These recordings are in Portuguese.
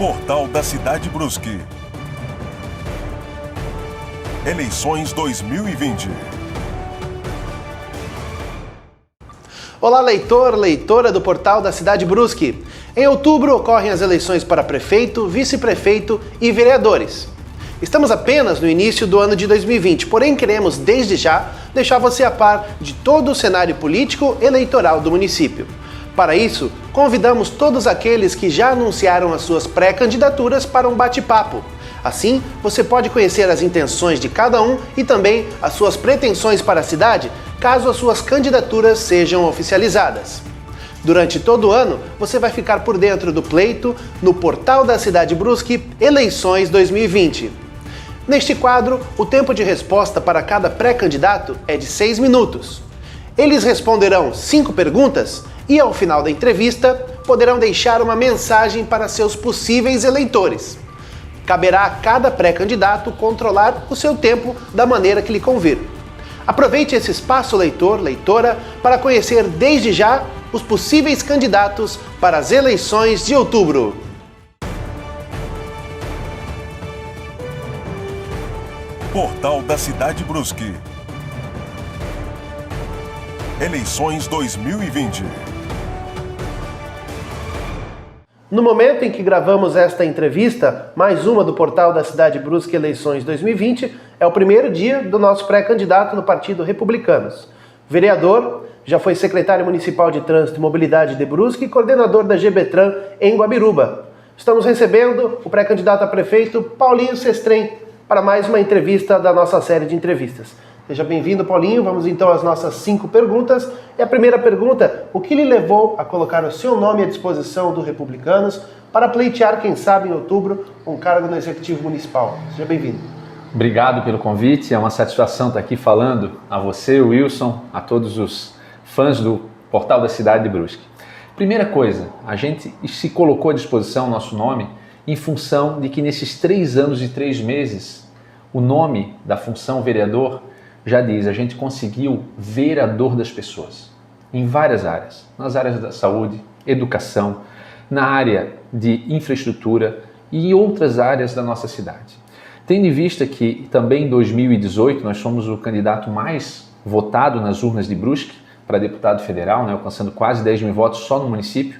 Portal da Cidade Brusque. Eleições 2020. Olá, leitor, leitora do Portal da Cidade Brusque. Em outubro ocorrem as eleições para prefeito, vice-prefeito e vereadores. Estamos apenas no início do ano de 2020, porém queremos desde já deixar você a par de todo o cenário político eleitoral do município. Para isso, convidamos todos aqueles que já anunciaram as suas pré-candidaturas para um bate-papo. Assim, você pode conhecer as intenções de cada um e também as suas pretensões para a cidade, caso as suas candidaturas sejam oficializadas. Durante todo o ano, você vai ficar por dentro do pleito no Portal da Cidade Brusque Eleições 2020. Neste quadro, o tempo de resposta para cada pré-candidato é de 6 minutos. Eles responderão 5 perguntas e, ao final da entrevista, poderão deixar uma mensagem para seus possíveis eleitores. Caberá a cada pré-candidato controlar o seu tempo da maneira que lhe convir. Aproveite esse espaço, leitor, leitora, para conhecer desde já os possíveis candidatos para as eleições de outubro. Portal da Cidade Brusque. Eleições 2020. No momento em que gravamos esta entrevista, mais uma do Portal da Cidade Brusque Eleições 2020, é o primeiro dia do nosso pré-candidato no Partido Republicanos. Vereador, já foi secretário municipal de Trânsito e Mobilidade de Brusque e coordenador da GBTran em Guabiruba. Estamos recebendo o pré-candidato a prefeito Paulinho Sestrem para mais uma entrevista da nossa série de entrevistas. Seja bem-vindo, Paulinho. Vamos então às nossas 5 perguntas. E a primeira pergunta, o que lhe levou a colocar o seu nome à disposição do Republicanos para pleitear, quem sabe, em outubro, um cargo no Executivo Municipal? Seja bem-vindo. Obrigado pelo convite. É uma satisfação estar aqui falando a você, Wilson, a todos os fãs do Portal da Cidade de Brusque. Primeira coisa, a gente se colocou à disposição o nosso nome em função de que nesses 3 anos e 3 meses, o nome da função vereador já diz, a gente conseguiu ver a dor das pessoas em várias áreas, nas áreas da saúde, educação, na área de infraestrutura e outras áreas da nossa cidade. Tendo em vista que também em 2018 nós fomos o candidato mais votado nas urnas de Brusque para deputado federal, alcançando quase 10 mil votos só no município,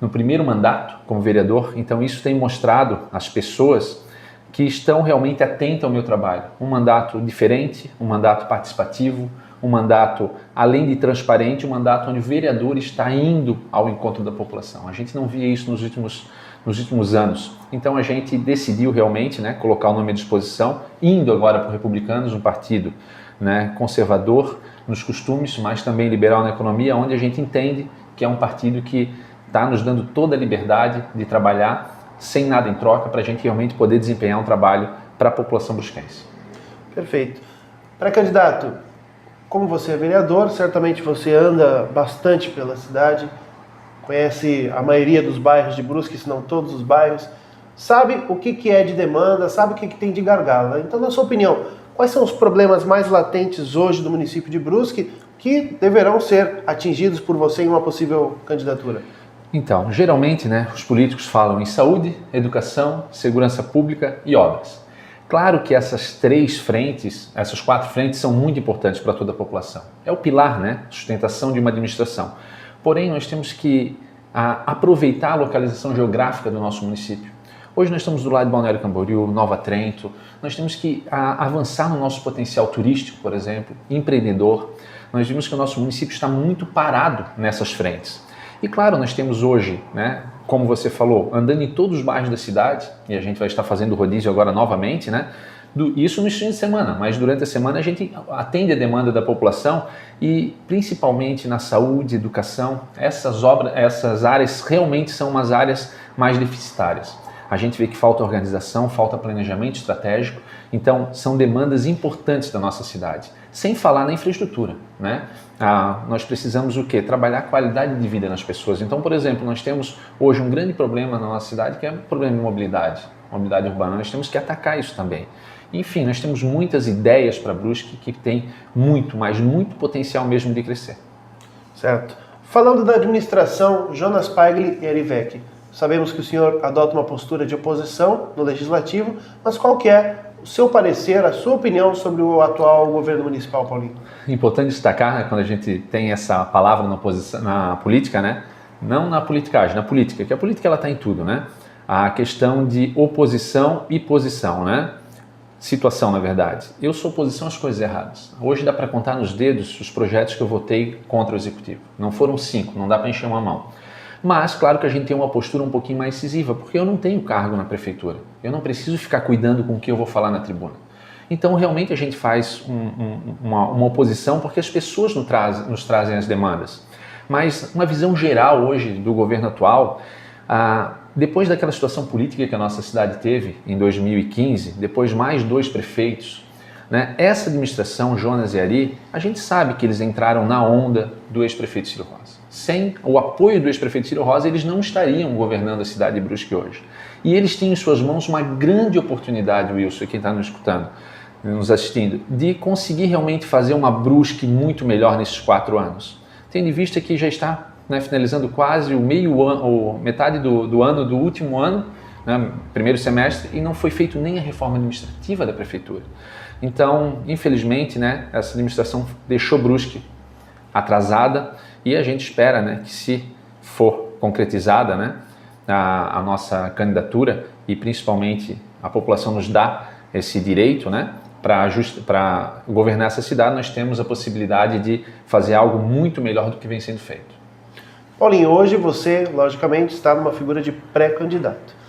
no primeiro mandato como vereador, então isso tem mostrado às pessoas que estão realmente atentas ao meu trabalho. Um mandato diferente, um mandato participativo, um mandato, além de transparente, um mandato onde o vereador está indo ao encontro da população. A gente não via isso nos últimos anos. Então a gente decidiu realmente colocar o nome à disposição, indo agora para o Republicanos, um partido conservador nos costumes, mas também liberal na economia, onde a gente entende que é um partido que está nos dando toda a liberdade de trabalhar sem nada em troca, para a gente realmente poder desempenhar um trabalho para a população brusquense. Perfeito. Pré-candidato, como você é vereador, certamente você anda bastante pela cidade, conhece a maioria dos bairros de Brusque, se não todos os bairros, sabe o que é de demanda, sabe o que tem de gargalo. Então, na sua opinião, quais são os problemas mais latentes hoje do município de Brusque que deverão ser atingidos por você em uma possível candidatura? Então, geralmente, os políticos falam em saúde, educação, segurança pública e obras. Claro que essas 4 frentes são muito importantes para toda a população. É o pilar, sustentação de uma administração. Porém, nós temos que aproveitar a localização geográfica do nosso município. Hoje nós estamos do lado de Balneário Camboriú, Nova Trento. Nós temos que avançar no nosso potencial turístico, por exemplo, empreendedor. Nós vimos que o nosso município está muito parado nessas frentes. E claro, nós temos hoje, como você falou, andando em todos os bairros da cidade, e a gente vai estar fazendo o rodízio agora novamente, isso nos fins de semana, mas durante a semana a gente atende a demanda da população e principalmente na saúde, educação, essas áreas realmente são umas áreas mais deficitárias. A gente vê que falta organização, falta planejamento estratégico, então são demandas importantes da nossa cidade. Sem falar na infraestrutura, nós precisamos o quê? Trabalhar a qualidade de vida nas pessoas. Então, por exemplo, nós temos hoje um grande problema na nossa cidade, que é o problema de mobilidade urbana. Nós temos que atacar isso também. Enfim, nós temos muitas ideias para Brusque que tem muito, mas muito potencial mesmo de crescer. Certo. Falando da administração Jonas Pagli e Erivec, Sabemos que o senhor adota uma postura de oposição no Legislativo, mas qual que é o seu parecer, a sua opinião sobre o atual governo municipal, Paulinho? Importante destacar, né, quando a gente tem essa palavra na política, né, não na politicagem, na política, que a política ela está em tudo, né? A questão de oposição e posição, né? Situação, na verdade. Eu sou oposição às coisas erradas. Hoje dá para contar nos dedos os projetos que eu votei contra o Executivo. Não foram 5, não dá para encher uma mão. Mas, claro que a gente tem uma postura um pouquinho mais incisiva, porque eu não tenho cargo na prefeitura. Eu não preciso ficar cuidando com o que eu vou falar na tribuna. Então, realmente, a gente faz uma oposição porque as pessoas nos trazem as demandas. Mas, uma visão geral hoje do governo atual, depois daquela situação política que a nossa cidade teve em 2015, depois mais 2 prefeitos, né, essa administração, Jonas e Ari, a gente sabe que eles entraram na onda do ex-prefeito Ciro Rosa. Sem o apoio do ex-prefeito Ciro Rosa, eles não estariam governando a cidade de Brusque hoje. E eles têm em suas mãos uma grande oportunidade, Wilson, quem está nos escutando, nos assistindo, de conseguir realmente fazer uma Brusque muito melhor nesses 4 anos. Tendo em vista que já está, né, finalizando quase metade do ano, do último ano, né, primeiro semestre, e não foi feito nem a reforma administrativa da prefeitura. Então, infelizmente, né, essa administração deixou Brusque atrasada e a gente espera, né, que se for concretizada, né, a nossa candidatura e principalmente a população nos dá esse direito, né, para governar essa cidade, nós temos a possibilidade de fazer algo muito melhor do que vem sendo feito. Paulinho, hoje você, logicamente, está numa figura de pré-candidato.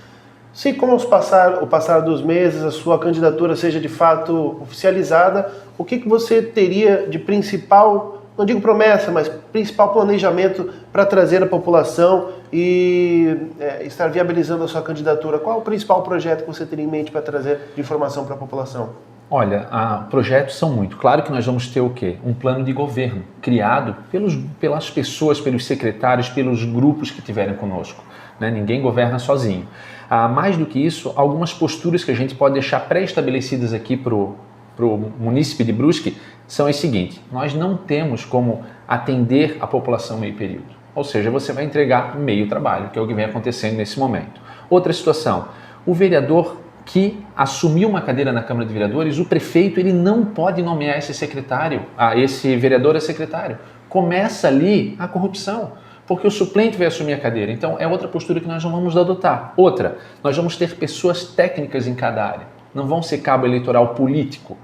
Se com o passar dos meses a sua candidatura seja de fato oficializada, o que você teria de principal, não digo promessa, mas principal planejamento para trazer a população e estar viabilizando a sua candidatura? Qual o principal projeto que você teria em mente para trazer de informação para a população? Olha, projetos são muito. Claro que nós vamos ter o quê? Um plano de governo criado pelas pessoas, pelos secretários, pelos grupos que tiverem conosco. Né? Ninguém governa sozinho. Mais do que isso, algumas posturas que a gente pode deixar pré-estabelecidas aqui para o munícipe de Brusque são as seguintes. Nós não temos como atender a população meio período. Ou seja, você vai entregar meio trabalho, que é o que vem acontecendo nesse momento. Outra situação, o vereador que assumiu uma cadeira na Câmara de Vereadores, o prefeito ele não pode nomear esse vereador a secretário. Começa ali a corrupção, porque o suplente vai assumir a cadeira. Então é outra postura que nós não vamos adotar. Outra, nós vamos ter pessoas técnicas em cada área. Não vão ser cabo eleitoral político.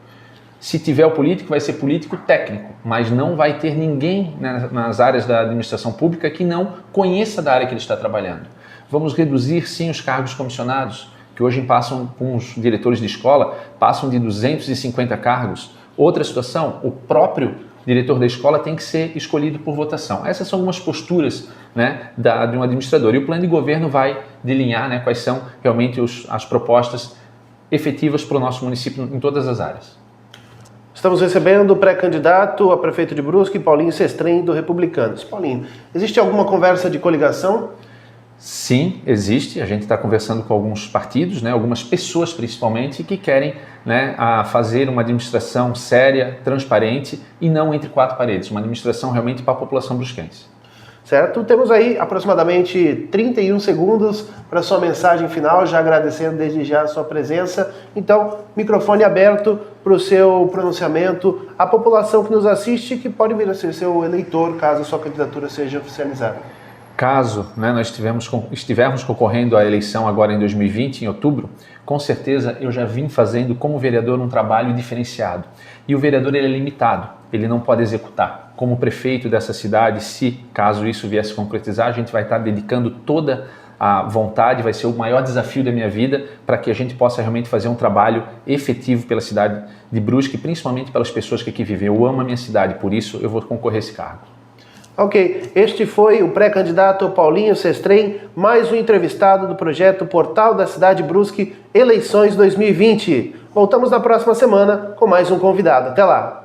Se tiver o político, vai ser político técnico, mas não vai ter ninguém nas áreas da administração pública que não conheça da área que ele está trabalhando. Vamos reduzir sim os cargos comissionados, que hoje passam com os diretores de escola, passam de 250 cargos. Outra situação, o próprio diretor da escola tem que ser escolhido por votação. Essas são algumas posturas, né, de um administrador. E o plano de governo vai delinear, né, quais são realmente as propostas efetivas para o nosso município em todas as áreas. Estamos recebendo o pré-candidato a prefeito de Brusque, Paulinho Sestrem, do Republicanos. Paulinho, existe alguma conversa de coligação? Sim, existe. A gente está conversando com alguns partidos, né, algumas pessoas principalmente, que querem, né, fazer uma administração séria, transparente e não entre 4 paredes. Uma administração realmente para a população brusquense. Certo? Temos aí aproximadamente 31 segundos para sua mensagem final, já agradecendo desde já a sua presença. Então, microfone aberto para o seu pronunciamento. A população que nos assiste, que pode vir a ser seu eleitor, caso a sua candidatura seja oficializada. Caso, né, nós estivermos concorrendo à eleição agora em 2020, em outubro, com certeza eu já vim fazendo como vereador um trabalho diferenciado. E o vereador ele é limitado, ele não pode executar. Como prefeito dessa cidade, se caso isso viesse a concretizar, a gente vai estar dedicando toda a vontade, vai ser o maior desafio da minha vida para que a gente possa realmente fazer um trabalho efetivo pela cidade de Brusque, principalmente pelas pessoas que aqui vivem. Eu amo a minha cidade, por isso eu vou concorrer a esse cargo. Ok, este foi o pré-candidato Paulinho Sestrem, mais um entrevistado do projeto Portal da Cidade Brusque, Eleições 2020. Voltamos na próxima semana com mais um convidado. Até lá!